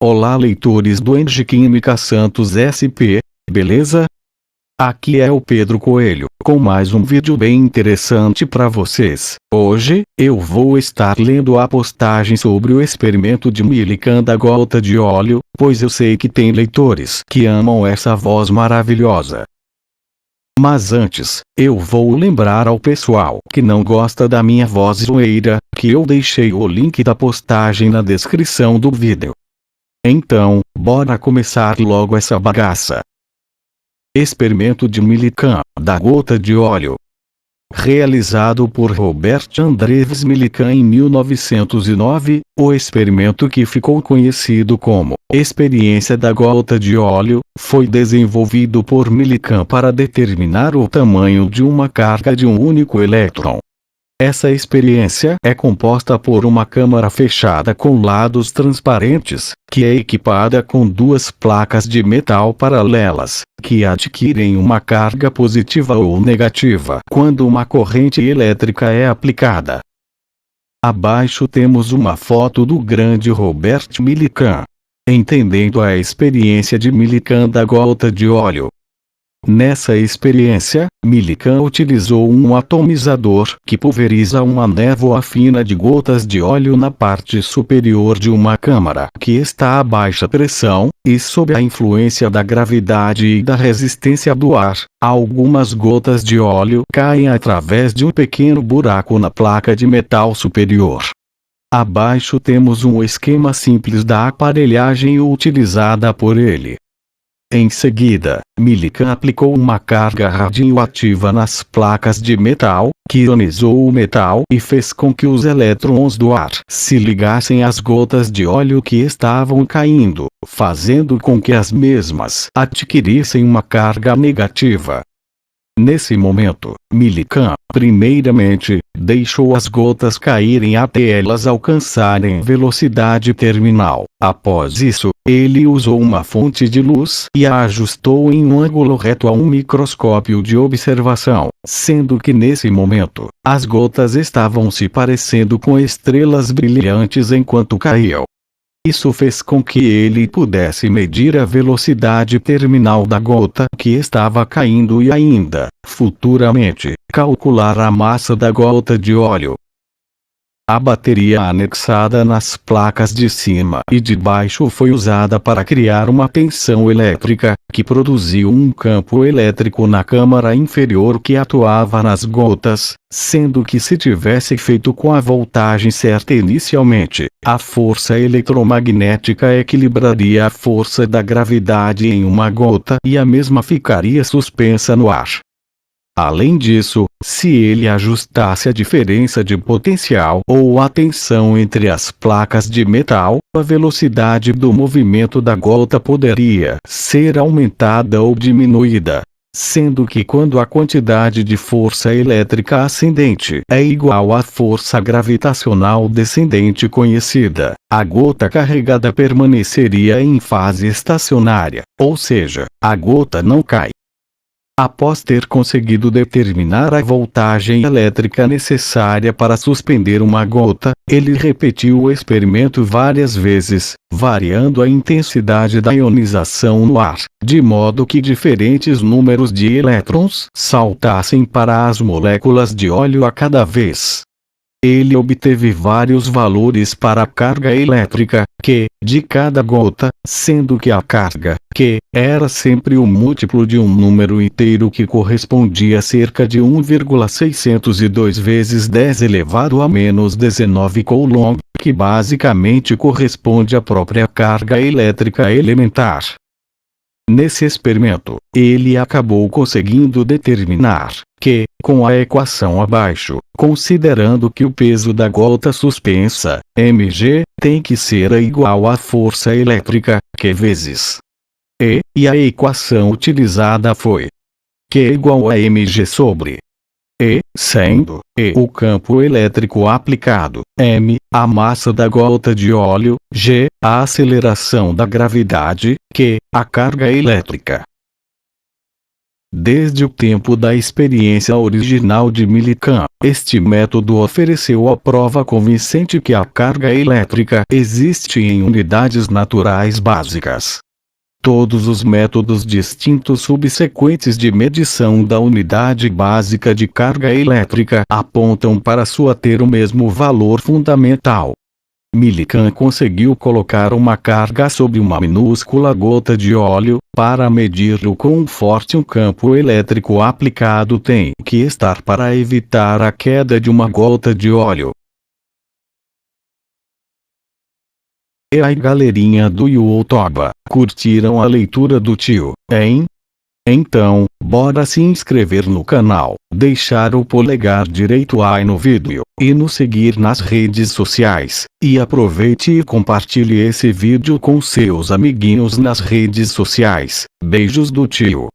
Olá, leitores do Engie Química Santos SP, beleza? Aqui é o Pedro Coelho, com mais um vídeo bem interessante para vocês. Hoje, eu vou estar lendo a postagem sobre o experimento de Millikan da gota de óleo, pois eu sei que tem leitores que amam essa voz maravilhosa. Mas antes, eu vou lembrar ao pessoal que não gosta da minha voz zoeira, que eu deixei o link da postagem na descrição do vídeo. Então, bora começar logo essa bagaça. Experimento de Millikan, da gota de óleo. Realizado por Robert Andrews Millikan em 1909, o experimento, que ficou conhecido como experiência da gota de óleo, foi desenvolvido por Millikan para determinar o tamanho de uma carga de um único elétron. Essa experiência é composta por uma câmara fechada com lados transparentes, que é equipada com duas placas de metal paralelas, que adquirem uma carga positiva ou negativa quando uma corrente elétrica é aplicada. Abaixo temos uma foto do grande Robert Millikan. Entendendo a experiência de Millikan da gota de óleo. Nessa experiência, Millikan utilizou um atomizador que pulveriza uma névoa fina de gotas de óleo na parte superior de uma câmara que está a baixa pressão, e sob a influência da gravidade e da resistência do ar, algumas gotas de óleo caem através de um pequeno buraco na placa de metal superior. Abaixo temos um esquema simples da aparelhagem utilizada por ele. Em seguida, Millikan aplicou uma carga radioativa nas placas de metal, que ionizou o metal e fez com que os elétrons do ar se ligassem às gotas de óleo que estavam caindo, fazendo com que as mesmas adquirissem uma carga negativa. Nesse momento, Millikan, primeiramente, deixou as gotas caírem até elas alcançarem velocidade terminal. Após isso, ele usou uma fonte de luz e a ajustou em um ângulo reto a um microscópio de observação, sendo que nesse momento, as gotas estavam se parecendo com estrelas brilhantes enquanto caíam. Isso fez com que ele pudesse medir a velocidade terminal da gota que estava caindo e ainda, futuramente, calcular a massa da gota de óleo. A bateria anexada nas placas de cima e de baixo foi usada para criar uma tensão elétrica, que produziu um campo elétrico na câmara inferior que atuava nas gotas, sendo que, se tivesse feito com a voltagem certa inicialmente, a força eletromagnética equilibraria a força da gravidade em uma gota e a mesma ficaria suspensa no ar. Além disso, se ele ajustasse a diferença de potencial ou a tensão entre as placas de metal, a velocidade do movimento da gota poderia ser aumentada ou diminuída, sendo que quando a quantidade de força elétrica ascendente é igual à força gravitacional descendente conhecida, a gota carregada permaneceria em fase estacionária, ou seja, a gota não cai. Após ter conseguido determinar a voltagem elétrica necessária para suspender uma gota, ele repetiu o experimento várias vezes, variando a intensidade da ionização no ar, de modo que diferentes números de elétrons saltassem para as moléculas de óleo a cada vez. Ele obteve vários valores para a carga elétrica, Q, de cada gota, sendo que a carga, Q, era sempre o múltiplo de um número inteiro que correspondia a cerca de 1,602 vezes 10 elevado a menos 19 coulomb, que basicamente corresponde à própria carga elétrica elementar. Nesse experimento, ele acabou conseguindo determinar que, com a equação abaixo, considerando que o peso da gota suspensa, mg, tem que ser igual à força elétrica, Q vezes E, a equação utilizada foi Q igual a mg sobre E, sendo E o campo elétrico aplicado, m, a massa da gota de óleo, g, a aceleração da gravidade, q, a carga elétrica. Desde o tempo da experiência original de Millikan, este método ofereceu a prova convincente que a carga elétrica existe em unidades naturais básicas. Todos os métodos distintos subsequentes de medição da unidade básica de carga elétrica apontam para sua ter o mesmo valor fundamental. Millikan conseguiu colocar uma carga sobre uma minúscula gota de óleo. Para medir o quão forte um campo elétrico aplicado tem que estar para evitar a queda de uma gota de óleo. E aí, galerinha do YouTube, curtiram a leitura do tio, hein? Então, bora se inscrever no canal, deixar o polegar direito aí no vídeo, e nos seguir nas redes sociais, e aproveite e compartilhe esse vídeo com seus amiguinhos nas redes sociais. Beijos do tio.